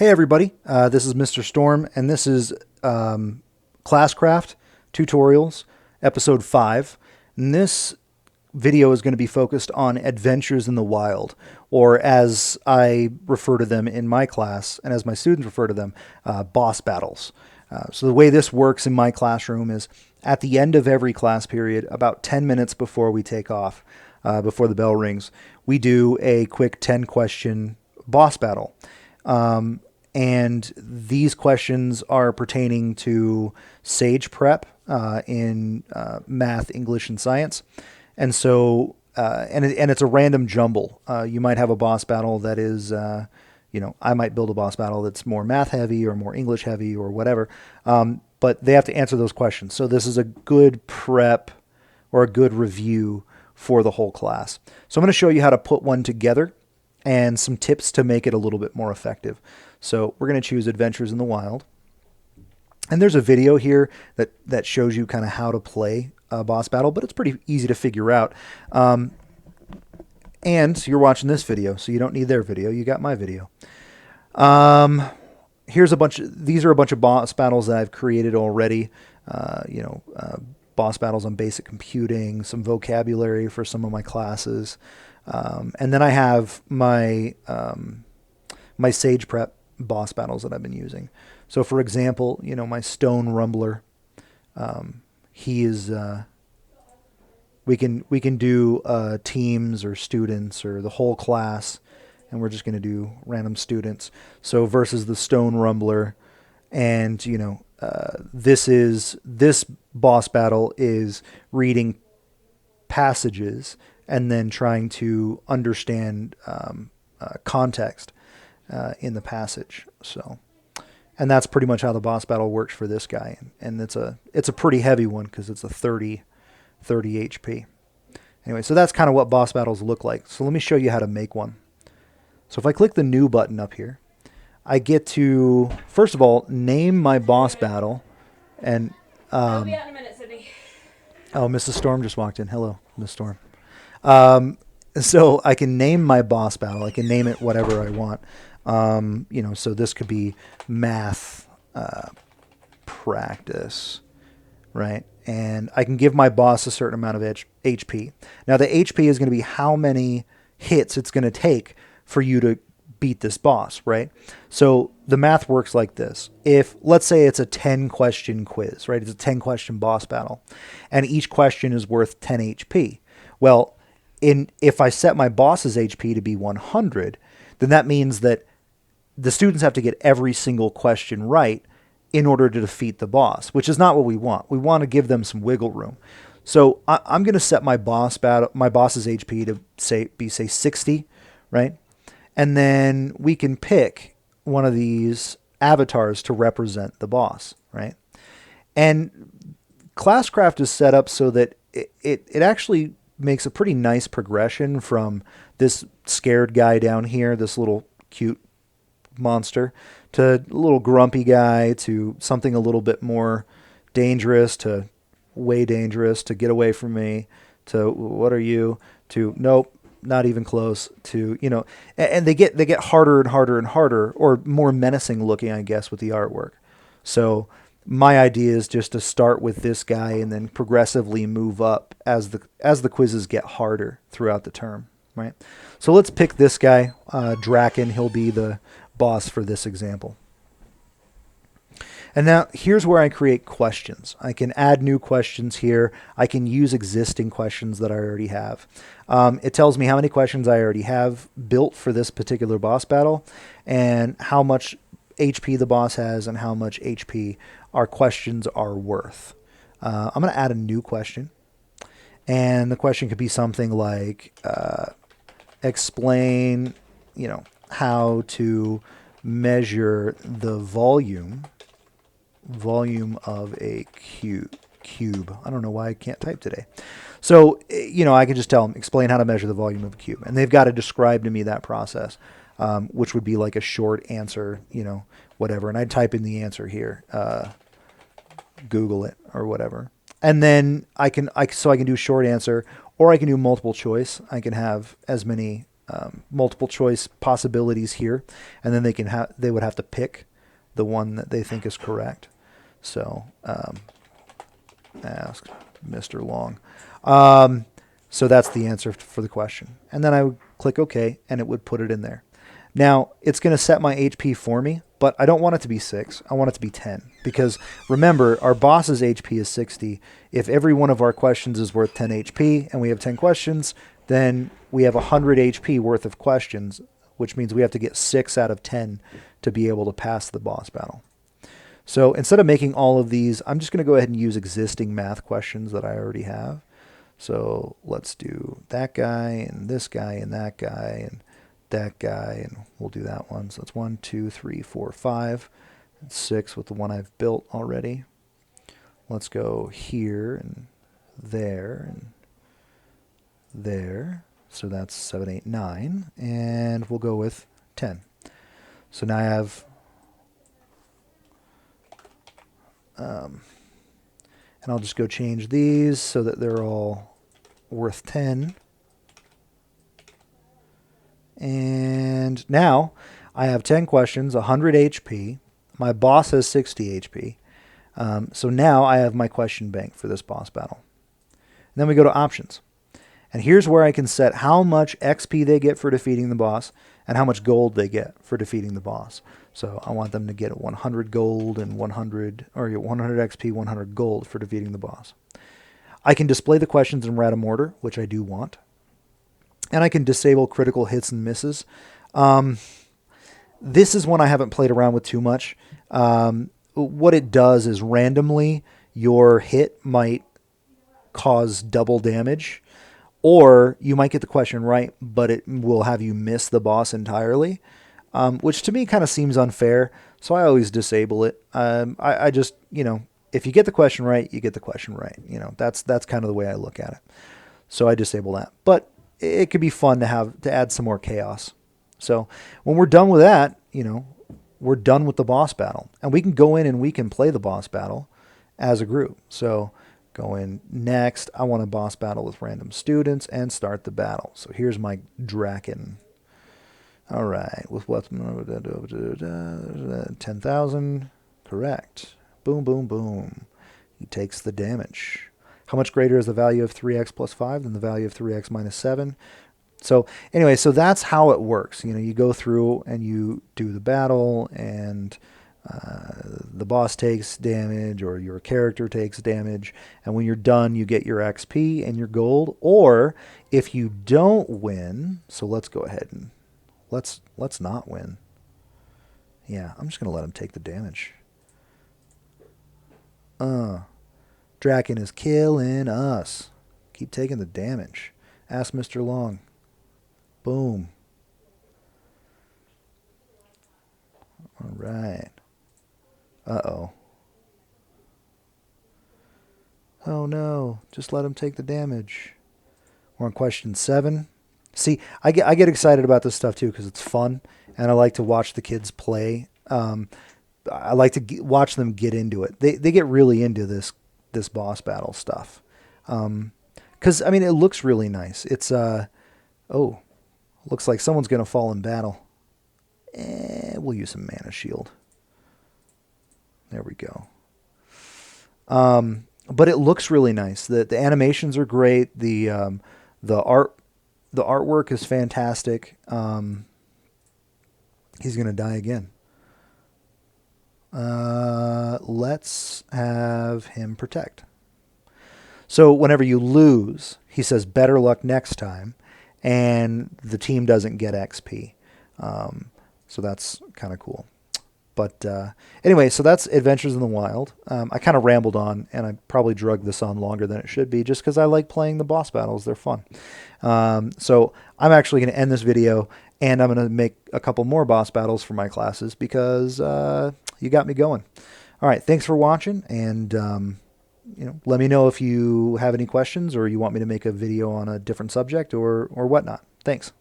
Hey everybody, this is Mr. Storm, and this is Classcraft Tutorials, Episode 5. And this video is going to be focused on adventures in the wild, or as I refer to them in my class, and as my students refer to them, boss battles. So the way this works in my classroom is at the end of every class period, about 10 minutes before we take off, before the bell rings, we do a quick 10-question boss battle. And these questions are pertaining to SAGE prep in math, English, and science. And so, and it's a random jumble. You might have a boss battle that is, I might build a boss battle that's more math heavy or more English heavy or whatever. But they have to answer those questions. So this is a good prep or a good review for the whole class. So I'm going to show you how to put one together and some tips to make it a little bit more effective. So we're going to choose Adventures in the Wild. And there's a video here that shows you kind of how to play a boss battle, but it's pretty easy to figure out. And you're watching this video, so you don't need their video. You got my video. These are a bunch of boss battles that I've created already. Boss battles on basic computing, some vocabulary for some of my classes. And then I have my my Sage Prep boss battles that I've been using. So for example, my Stone Rumbler, he is, we can do teams or students or the whole class, and we're just going to do random students. So versus the Stone Rumbler, and this boss battle is reading passages and then trying to understand context in the passage. So, and that's pretty much how the boss battle works for this guy. And it's a pretty heavy one because it's a 30 HP. Anyway, so that's kind of what boss battles look like. So let me show you how to make one. So if I click the new button up here, I get to, first of all, name my boss battle. And I'll be out in a minute, Sydney. Oh, Mrs. Storm just walked in. Hello, Miss Storm. So I can name my boss battle. I can name it whatever I want. So this could be math practice, right? And I can give my boss a certain amount of HP. Now the HP is going to be how many hits it's going to take for you to beat this boss, right? So the math works like this. If, let's say it's a 10-question quiz, right? It's a 10-question boss battle, and each question is worth 10 HP. Well, if I set my boss's HP to be 100, then that means that the students have to get every single question right in order to defeat the boss, which is not what we want. We want to give them some wiggle room. So I'm going to set my boss's HP to say 60, right? And then we can pick one of these avatars to represent the boss, right? And Classcraft is set up so that it actually makes a pretty nice progression from this scared guy down here, this little cute monster, to a little grumpy guy, to something a little bit more dangerous, to way dangerous, to get away from me, to what are you, to nope, not even close, to, and they get harder and harder and harder, or more menacing looking, I guess, with the artwork. So my idea is just to start with this guy and then progressively move up as the quizzes get harder throughout the term, right? So let's pick this guy, Draken. He'll be the boss for this example. And now here's where I create questions. I can add new questions here. I can use existing questions that I already have. It tells me how many questions I already have built for this particular boss battle and how much HP the boss has and how much HP our questions are worth. I'm going to add a new question. And the question could be something like, explain, how to measure the volume of a cube. I don't know why I can't type today. So, I can just tell them, explain how to measure the volume of a cube. And they've got to describe to me that process, which would be like a short answer, whatever. And I'd type in the answer here, Google it or whatever. And then I can do short answer, or I can do multiple choice. I can have as many multiple choice possibilities here, and then they would have to pick the one that they think is correct. So ask Mr. Long. So that's the answer for the question. And then I would click OK, and it would put it in there. Now, it's going to set my HP for me, but I don't want it to be 6. I want it to be 10. Because remember, our boss's HP is 60. If every one of our questions is worth 10 HP, and we have 10 questions, then we have 100 HP worth of questions, which means we have to get 6 out of 10 to be able to pass the boss battle. So instead of making all of these, I'm just going to go ahead and use existing math questions that I already have. So let's do that guy, and this guy, and that guy, and that guy, and we'll do that one. So it's 1, 2, 3, 4, 5, and 6 with the one I've built already. Let's go here and there and there. So that's 7, 8, 9, and we'll go with 10. So now I have, and I'll just go change these so that they're all worth 10. And now I have 10 questions, 100 HP. My boss has 60 HP. So now I have my question bank for this boss battle. And then we go to options. And here's where I can set how much XP they get for defeating the boss and how much gold they get for defeating the boss. So I want them to get 100 gold and 100 XP, 100 gold for defeating the boss. I can display the questions in random order, which I do want. And I can disable critical hits and misses. This is one I haven't played around with too much. What it does is randomly your hit might cause double damage, or you might get the question right, but it will have you miss the boss entirely, which to me kind of seems unfair. So I always disable it. I just, if you get the question right, you get the question right. That's kind of the way I look at it. So I disable that. But it could be fun to add some more chaos. So when we're done with that, we're done with the boss battle, and we can go in and we can play the boss battle as a group. So go in next. I want a boss battle with random students and start the battle. So here's my Draken. All right, with what? 10,000. Correct. Boom, boom, boom. He takes the damage. How much greater is the value of 3x plus 5 than the value of 3x minus 7? So anyway, so that's how it works. You go through and you do the battle, and the boss takes damage or your character takes damage. And when you're done, you get your XP and your gold. Or if you don't win, so let's go ahead and let's not win. Yeah, I'm just going to let him take the damage. Draken is killing us. Keep taking the damage. Ask Mr. Long. Boom. All right. Uh-oh. Oh no, just let him take the damage. We're on question 7. See, I get excited about this stuff too because it's fun, and I like to watch the kids play. I like to watch them get into it. They get really into this boss battle stuff. Because, it looks really nice. It's, looks like someone's going to fall in battle. We'll use some mana shield. There we go. But it looks really nice. The animations are great. The artwork is fantastic. He's going to die again. Let's have him protect. So whenever you lose, he says better luck next time, and the team doesn't get XP. So that's kind of cool. But anyway, so that's Adventures in the Wild. I kind of rambled on, and I probably drugged this on longer than it should be just because I like playing the boss battles. They're fun. So I'm actually going to end this video, and I'm going to make a couple more boss battles for my classes because you got me going. All right, thanks for watching, and let me know if you have any questions or you want me to make a video on a different subject or whatnot. Thanks.